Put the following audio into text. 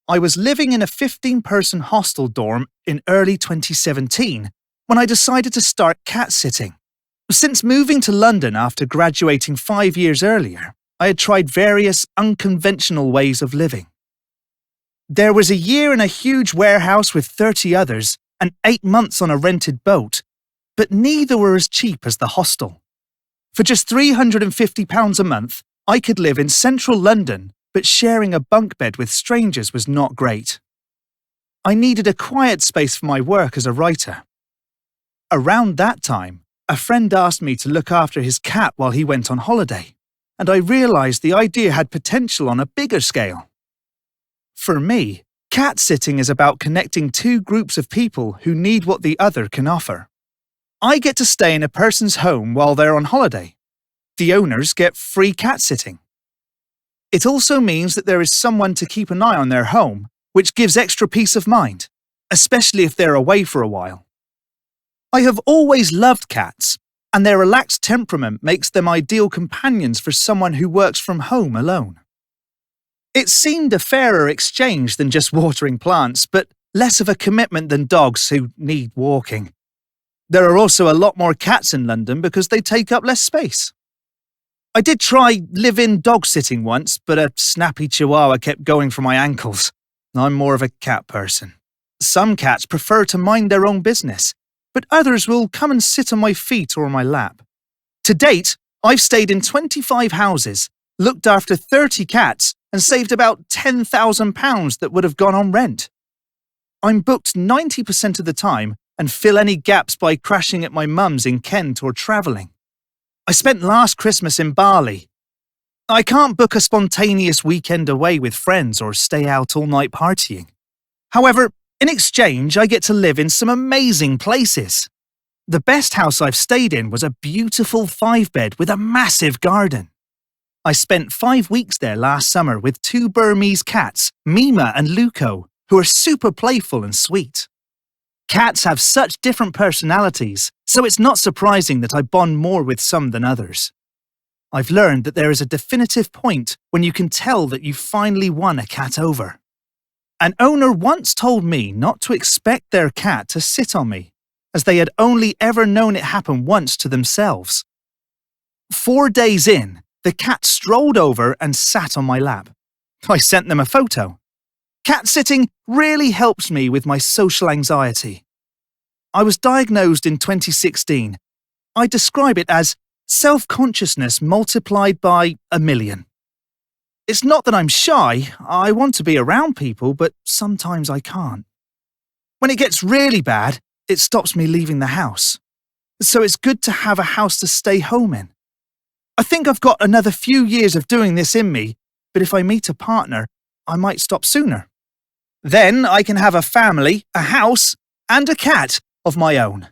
I was living in a 15-person hostel dorm in early 2017 when I decided to start cat-sitting. Since moving to London after graduating 5 years earlier, I had tried various unconventional ways of living. There was a year in a huge warehouse with 30 others and 8 months on a rented boat, but neither were as cheap as the hostel. For just £350 a month, I could live in central London, but sharing a bunk bed with strangers was not great. I needed a quiet space for my work as a writer. Around that time, a friend asked me to look after his cat while he went on holiday, and I realised the idea had potential on a bigger scale. For me, cat-sitting is about connecting two groups of people who need what the other can offer. I get to stay in a person's home while they're on holiday. The owners get free cat-sitting. It also means that there is someone to keep an eye on their home, which gives extra peace of mind, especially if they're away for a while. I have always loved cats, and their relaxed temperament makes them ideal companions for someone who works from home alone. It seemed a fairer exchange than just watering plants, but less of a commitment than dogs who need walking. There are also a lot more cats in London because they take up less space. I did try live-in dog-sitting once, but a snappy chihuahua kept going for my ankles. I'm more of a cat person. Some cats prefer to mind their own business, but others will come and sit on my feet or on my lap. To date, I've stayed in 25 houses, looked after 30 cats, and saved about £10,000 that would have gone on rent. I'm booked 90% of the time and fill any gaps by crashing at my mum's in Kent or travelling. I spent last Christmas in Bali. I can't book a spontaneous weekend away with friends or stay out all night partying. However, in exchange, I get to live in some amazing places. The best house I've stayed in was a beautiful 5-bed with a massive garden. I spent 5 weeks there last summer with 2 Burmese cats, Mima and Luko, who are super playful and sweet. Cats have such different personalities, so it's not surprising that I bond more with some than others. I've learned that there is a definitive point when you can tell that you've finally won a cat over. An owner once told me not to expect their cat to sit on me, as they had only ever known it happen once to themselves. 4 days in, the cat strolled over and sat on my lap. I sent them a photo. Cat-sitting really helps me with my social anxiety. I was diagnosed in 2016. I describe it as self-consciousness multiplied by 1,000,000. It's not that I'm shy, I want to be around people, but sometimes I can't. When it gets really bad, it stops me leaving the house. So it's good to have a house to stay home in. I think I've got another few years of doing this in me, but if I meet a partner, I might stop sooner. Then I can have a family, a house, and a cat of my own.